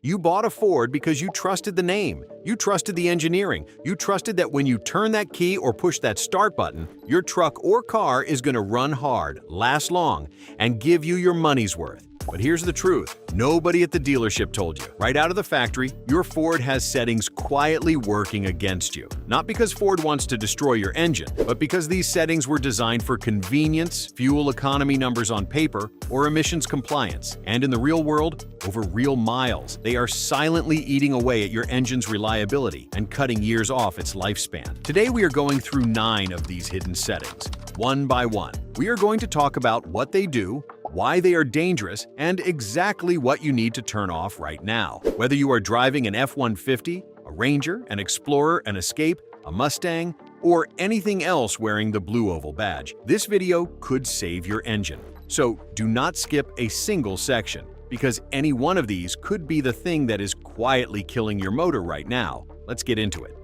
You bought a Ford because you trusted the name, you trusted the engineering, you trusted that when you turn that key or push that start button, your truck or car is going to run hard, last long, and give you your money's worth. But here's the truth. Nobody at the dealership told you. Right out of the factory, your Ford has settings quietly working against you. Not because Ford wants to destroy your engine, but because these settings were designed for convenience, fuel economy numbers on paper, or emissions compliance. And in the real world, over real miles, they are silently eating away at your engine's reliability and cutting years off its lifespan. Today we are going through 9 of these hidden settings, one by one. We are going to talk about what they do, why they are dangerous, and exactly what you need to turn off right now. Whether you are driving an F-150, a Ranger, an Explorer, an Escape, a Mustang, or anything else wearing the blue oval badge, this video could save your engine. So do not skip a single section, because any one of these could be the thing that is quietly killing your motor right now. Let's get into it.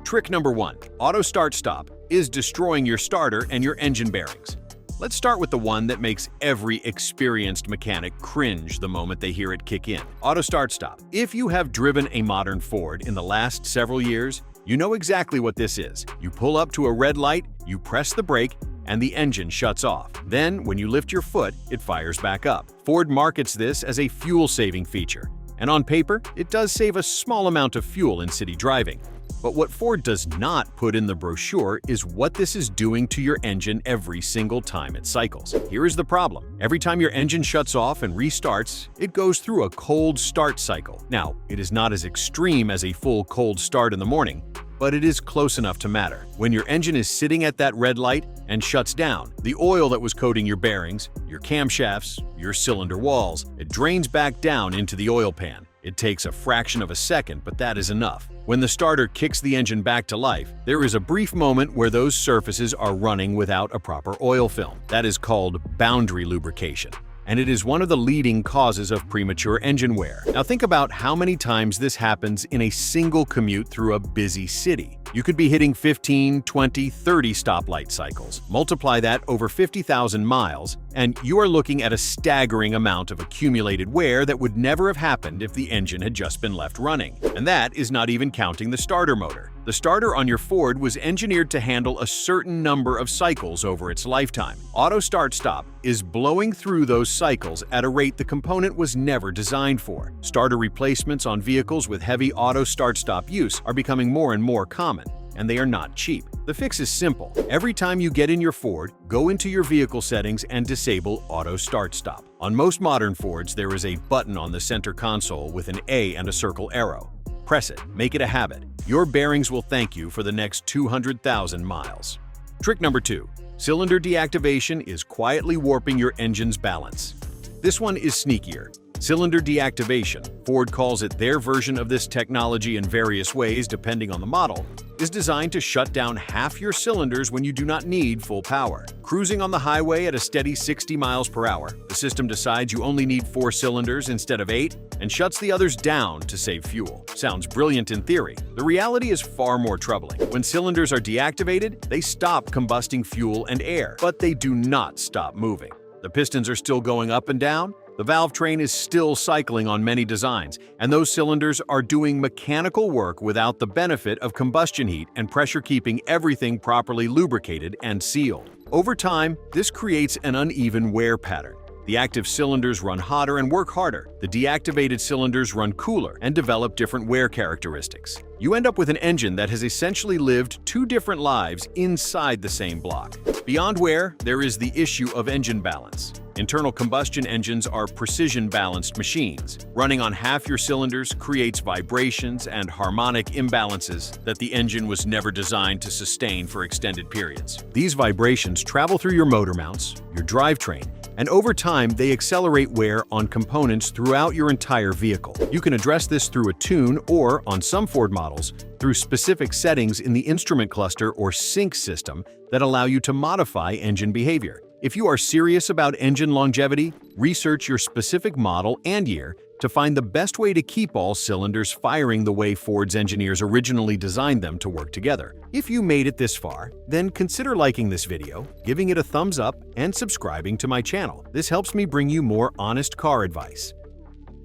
Trick number 1. Auto start-stop is destroying your starter and your engine bearings. Let's start with the one that makes every experienced mechanic cringe the moment they hear it kick in. Auto start-stop. If you have driven a modern Ford in the last several years, you know exactly what this is. You pull up to a red light, you press the brake, and the engine shuts off. Then, when you lift your foot, it fires back up. Ford markets this as a fuel-saving feature, and on paper, it does save a small amount of fuel in city driving. But what Ford does not put in the brochure is what this is doing to your engine every single time it cycles. Here is the problem. Every time your engine shuts off and restarts, it goes through a cold start cycle. Now, it is not as extreme as a full cold start in the morning, but it is close enough to matter. When your engine is sitting at that red light and shuts down, the oil that was coating your bearings, your camshafts, your cylinder walls, it drains back down into the oil pan. It takes a fraction of a second, but that is enough. When the starter kicks the engine back to life, there is a brief moment where those surfaces are running without a proper oil film. That is called boundary lubrication, and it is one of the leading causes of premature engine wear. Now think about how many times this happens in a single commute through a busy city. You could be hitting 15, 20, 30 stoplight cycles. Multiply that over 50,000 miles, and you are looking at a staggering amount of accumulated wear that would never have happened if the engine had just been left running. And that is not even counting the starter motor. The starter on your Ford was engineered to handle a certain number of cycles over its lifetime. Auto start-stop is blowing through those cycles at a rate the component was never designed for. Starter replacements on vehicles with heavy auto start-stop use are becoming more and more common, and they are not cheap. The fix is simple. Every time you get in your Ford, go into your vehicle settings and disable auto start-stop. On most modern Fords, there is a button on the center console with an A and a circle arrow. Press it, make it a habit. Your bearings will thank you for the next 200,000 miles. Trick number 2. Cylinder deactivation is quietly warping your engine's balance. This one is sneakier. Cylinder deactivation, Ford calls it their version of this technology in various ways depending on the model, is designed to shut down half your cylinders when you do not need full power. Cruising on the highway at a steady 60 miles per hour, the system decides you only need 4 cylinders instead of 8 and shuts the others down to save fuel. Sounds brilliant in theory. The reality is far more troubling. When cylinders are deactivated, they stop combusting fuel and air, but they do not stop moving. The pistons are still going up and down, the valve train is still cycling on many designs, and those cylinders are doing mechanical work without the benefit of combustion heat and pressure keeping everything properly lubricated and sealed. Over time, this creates an uneven wear pattern. The active cylinders run hotter and work harder. The deactivated cylinders run cooler and develop different wear characteristics. You end up with an engine that has essentially lived 2 different lives inside the same block. Beyond wear, there is the issue of engine balance. Internal combustion engines are precision-balanced machines. Running on half your cylinders creates vibrations and harmonic imbalances that the engine was never designed to sustain for extended periods. These vibrations travel through your motor mounts, your drivetrain, and over time they accelerate wear on components throughout your entire vehicle. You can address this through a tune or, on some Ford models, through specific settings in the instrument cluster or sync system that allow you to modify engine behavior. If you are serious about engine longevity, research your specific model and year to find the best way to keep all cylinders firing the way Ford's engineers originally designed them to work together. If you made it this far, then consider liking this video, giving it a thumbs up, and subscribing to my channel. This helps me bring you more honest car advice.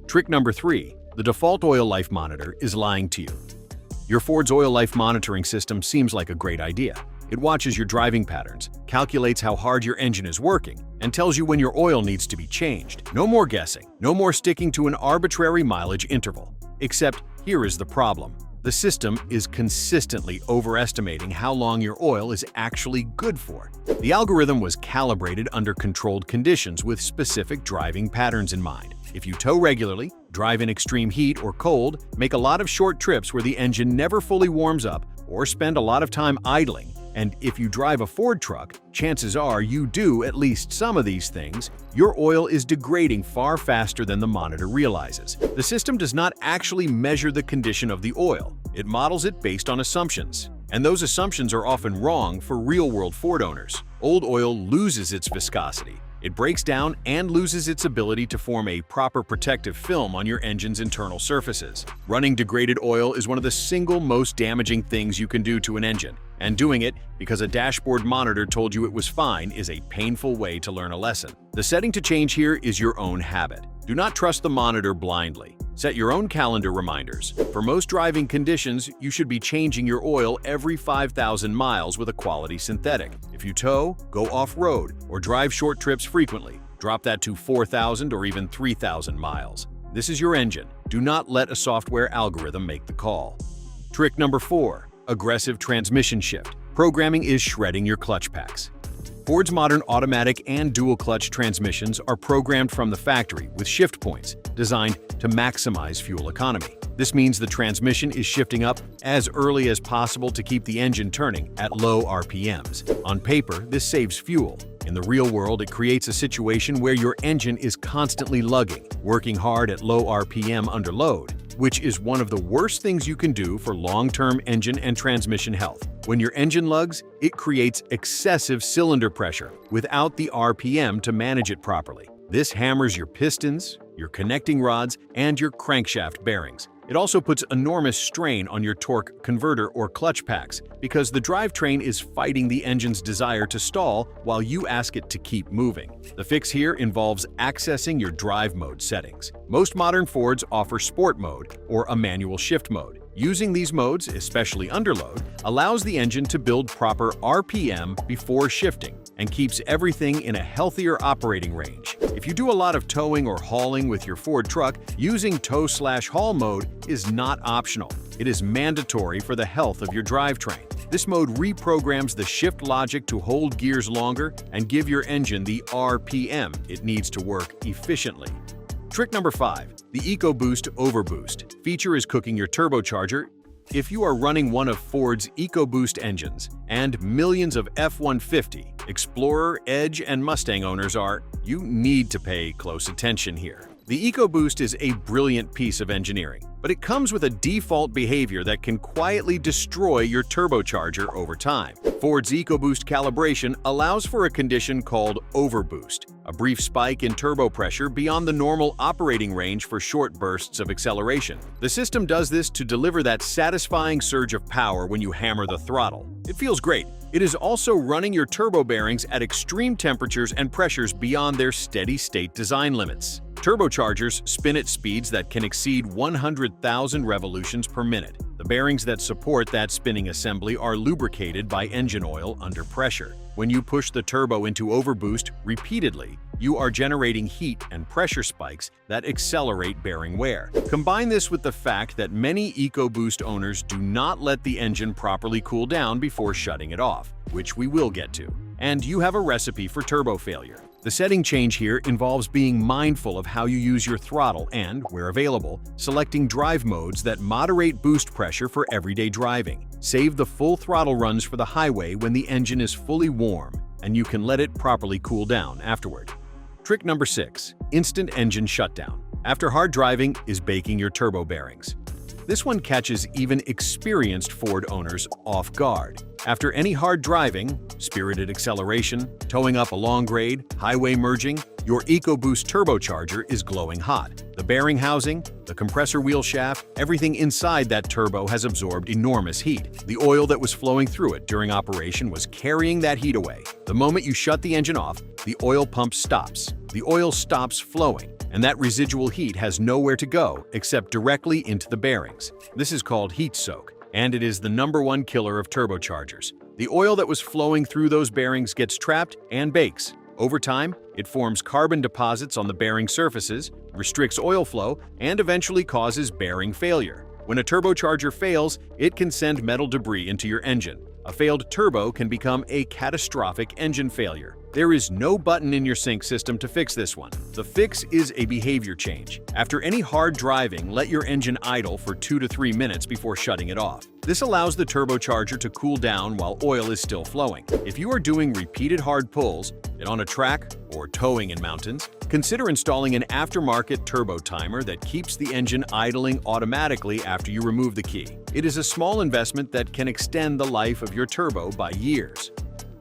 Trick number 3. The default oil life monitor is lying to you. Your Ford's oil life monitoring system seems like a great idea. It watches your driving patterns, calculates how hard your engine is working, and tells you when your oil needs to be changed. No more guessing, no more sticking to an arbitrary mileage interval. Except, here is the problem. The system is consistently overestimating how long your oil is actually good for. The algorithm was calibrated under controlled conditions with specific driving patterns in mind. If you tow regularly, drive in extreme heat or cold, make a lot of short trips where the engine never fully warms up, or spend a lot of time idling, and if you drive a Ford truck, chances are you do at least some of these things, your oil is degrading far faster than the monitor realizes. The system does not actually measure the condition of the oil. It models it based on assumptions. And those assumptions are often wrong for real-world Ford owners. Old oil loses its viscosity. It breaks down and loses its ability to form a proper protective film on your engine's internal surfaces. Running degraded oil is one of the single most damaging things you can do to an engine, and doing it because a dashboard monitor told you it was fine is a painful way to learn a lesson. The setting to change here is your own habit. Do not trust the monitor blindly. Set your own calendar reminders. For most driving conditions, you should be changing your oil every 5,000 miles with a quality synthetic. If you tow, go off-road, or drive short trips frequently, drop that to 4,000 or even 3,000 miles. This is your engine. Do not let a software algorithm make the call. Trick number 4. Aggressive transmission shift. Programming is shredding your clutch packs. Ford's modern automatic and dual-clutch transmissions are programmed from the factory with shift points designed to maximize fuel economy. This means the transmission is shifting up as early as possible to keep the engine turning at low RPMs. On paper, this saves fuel. In the real world, it creates a situation where your engine is constantly lugging, working hard at low RPM under load, which is one of the worst things you can do for long-term engine and transmission health. When your engine lugs, it creates excessive cylinder pressure without the RPM to manage it properly. This hammers your pistons, your connecting rods, and your crankshaft bearings. It also puts enormous strain on your torque converter or clutch packs because the drivetrain is fighting the engine's desire to stall while you ask it to keep moving. The fix here involves accessing your drive mode settings. Most modern Fords offer Sport mode or a manual shift mode. Using these modes, especially underload, allows the engine to build proper RPM before shifting and keeps everything in a healthier operating range. If you do a lot of towing or hauling with your Ford truck, using tow/haul mode is not optional. It is mandatory for the health of your drivetrain. This mode reprograms the shift logic to hold gears longer and give your engine the RPM it needs to work efficiently. Trick number 5. The EcoBoost overboost feature is cooking your turbocharger. If you are running one of Ford's EcoBoost engines, and millions of F-150, Explorer, Edge, and Mustang owners are, you need to pay close attention here. The EcoBoost is a brilliant piece of engineering, but it comes with a default behavior that can quietly destroy your turbocharger over time. Ford's EcoBoost calibration allows for a condition called overboost, a brief spike in turbo pressure beyond the normal operating range for short bursts of acceleration. The system does this to deliver that satisfying surge of power when you hammer the throttle. It feels great. It is also running your turbo bearings at extreme temperatures and pressures beyond their steady-state design limits. Turbochargers spin at speeds that can exceed 100,000 revolutions per minute. The bearings that support that spinning assembly are lubricated by engine oil under pressure. When you push the turbo into overboost repeatedly, you are generating heat and pressure spikes that accelerate bearing wear. Combine this with the fact that many EcoBoost owners do not let the engine properly cool down before shutting it off, which we will get to, and you have a recipe for turbo failure. The setting change here involves being mindful of how you use your throttle and, where available, selecting drive modes that moderate boost pressure for everyday driving. Save the full throttle runs for the highway when the engine is fully warm, and you can let it properly cool down afterward. Trick number 6. Instant engine shutdown. After hard driving is baking your turbo bearings. This one catches even experienced Ford owners off guard. After any hard driving, spirited acceleration, towing up a long grade, highway merging, your EcoBoost turbocharger is glowing hot. The bearing housing, the compressor wheel shaft, everything inside that turbo has absorbed enormous heat. The oil that was flowing through it during operation was carrying that heat away. The moment you shut the engine off, the oil pump stops. The oil stops flowing, and that residual heat has nowhere to go except directly into the bearings. This is called heat soak, and it is the #1 killer of turbochargers. The oil that was flowing through those bearings gets trapped and bakes. Over time, it forms carbon deposits on the bearing surfaces, restricts oil flow, and eventually causes bearing failure. When a turbocharger fails, it can send metal debris into your engine. A failed turbo can become a catastrophic engine failure. There is no button in your sync system to fix this one. The fix is a behavior change. After any hard driving, let your engine idle for 2 to 3 minutes before shutting it off. This allows the turbocharger to cool down while oil is still flowing. If you are doing repeated hard pulls, on a track, or towing in mountains, consider installing an aftermarket turbo timer that keeps the engine idling automatically after you remove the key. It is a small investment that can extend the life of your turbo by years.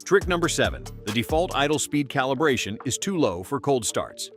Trick number 7. The default idle speed calibration is too low for cold starts.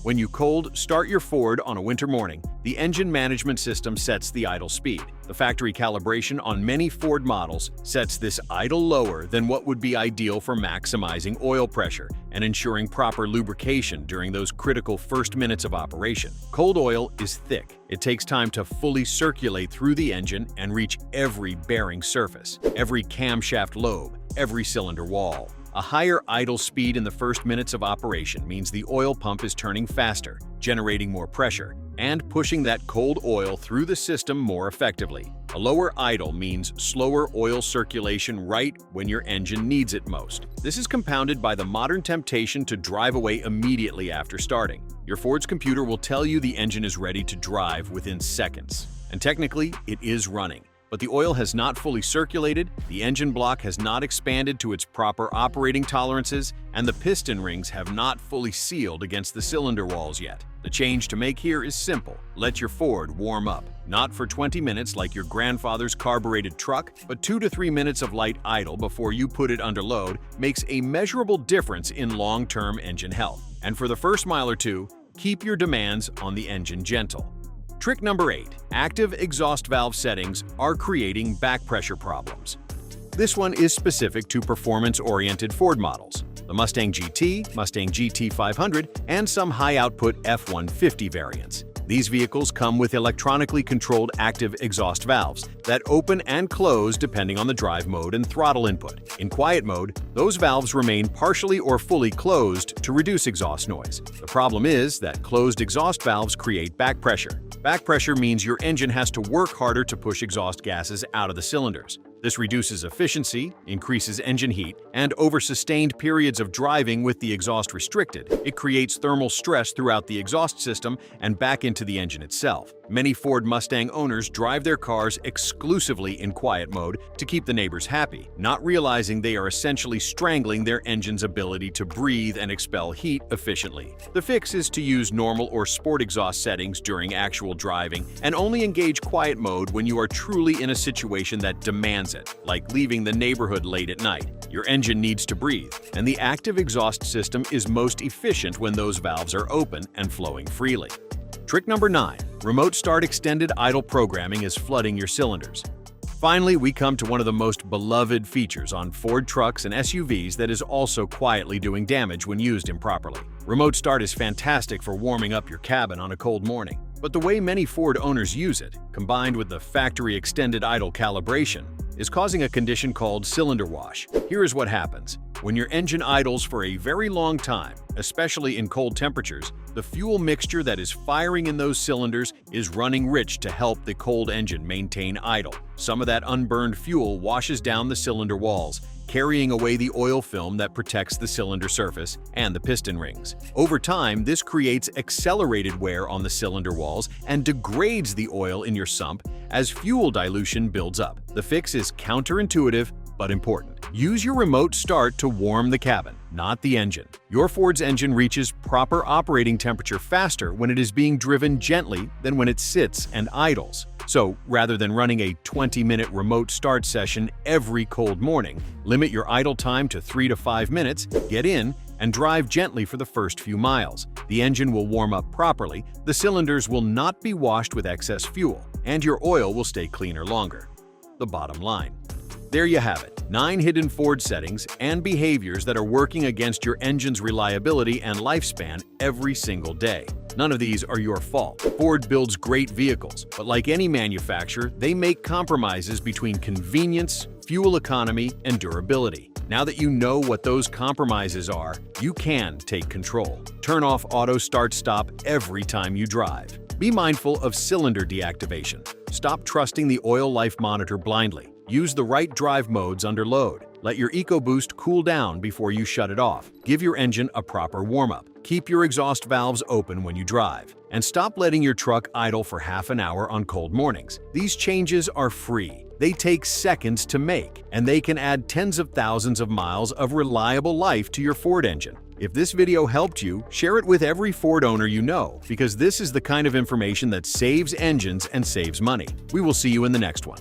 When you cold start your Ford on a winter morning, the engine management system sets the idle speed. The factory calibration on many Ford models sets this idle lower than what would be ideal for maximizing oil pressure and ensuring proper lubrication during those critical first minutes of operation. Cold oil is thick. It takes time to fully circulate through the engine and reach every bearing surface, every camshaft lobe, every cylinder wall. A higher idle speed in the first minutes of operation means the oil pump is turning faster, generating more pressure, and pushing that cold oil through the system more effectively. A lower idle means slower oil circulation right when your engine needs it most. This is compounded by the modern temptation to drive away immediately after starting. Your Ford's computer will tell you the engine is ready to drive within seconds. And technically, it is running. But the oil has not fully circulated, the engine block has not expanded to its proper operating tolerances, and the piston rings have not fully sealed against the cylinder walls yet. The change to make here is simple. Let your Ford warm up. Not for 20 minutes like your grandfather's carbureted truck, but 2 to 3 minutes of light idle before you put it under load makes a measurable difference in long-term engine health. And for the first mile or two, keep your demands on the engine gentle. Trick number 8. Active exhaust valve settings are creating back pressure problems. This one is specific to performance-oriented Ford models. The Mustang GT, Mustang GT 500, and some high-output F-150 variants. These vehicles come with electronically controlled active exhaust valves that open and close depending on the drive mode and throttle input. In quiet mode, those valves remain partially or fully closed to reduce exhaust noise. The problem is that closed exhaust valves create back pressure. Back pressure means your engine has to work harder to push exhaust gases out of the cylinders. This reduces efficiency, increases engine heat, and over sustained periods of driving with the exhaust restricted, it creates thermal stress throughout the exhaust system and back into the engine itself. Many Ford Mustang owners drive their cars exclusively in quiet mode to keep the neighbors happy, not realizing they are essentially strangling their engine's ability to breathe and expel heat efficiently. The fix is to use normal or sport exhaust settings during actual driving and only engage quiet mode when you are truly in a situation that demands it, like leaving the neighborhood late at night. Your engine needs to breathe, and the active exhaust system is most efficient when those valves are open and flowing freely. Trick number 9. Remote start extended idle programming is flooding your cylinders. Finally, we come to one of the most beloved features on Ford trucks and SUVs that is also quietly doing damage when used improperly. Remote start is fantastic for warming up your cabin on a cold morning, but the way many Ford owners use it, combined with the factory extended idle calibration, is causing a condition called cylinder wash. Here is what happens. When your engine idles for a very long time, especially in cold temperatures, the fuel mixture that is firing in those cylinders is running rich to help the cold engine maintain idle. Some of that unburned fuel washes down the cylinder walls, carrying away the oil film that protects the cylinder surface and the piston rings. Over time, this creates accelerated wear on the cylinder walls and degrades the oil in your sump as fuel dilution builds up. The fix is counterintuitive but important. Use your remote start to warm the cabin, not the engine. Your Ford's engine reaches proper operating temperature faster when it is being driven gently than when it sits and idles. So, rather than running a 20-minute remote start session every cold morning, limit your idle time to 3 to 5 minutes, get in, and drive gently for the first few miles. The engine will warm up properly, the cylinders will not be washed with excess fuel, and your oil will stay cleaner longer. The bottom line. There you have it, 9 hidden Ford settings and behaviors that are working against your engine's reliability and lifespan every single day. None of these are your fault. Ford builds great vehicles, but like any manufacturer, they make compromises between convenience, fuel economy, and durability. Now that you know what those compromises are, you can take control. Turn off auto start-stop every time you drive. Be mindful of cylinder deactivation. Stop trusting the oil life monitor blindly. Use the right drive modes under load. Let your EcoBoost cool down before you shut it off. Give your engine a proper warm-up. Keep your exhaust valves open when you drive. And stop letting your truck idle for half an hour on cold mornings. These changes are free. They take seconds to make, and they can add tens of thousands of miles of reliable life to your Ford engine. If this video helped you, share it with every Ford owner you know, because this is the kind of information that saves engines and saves money. We will see you in the next one.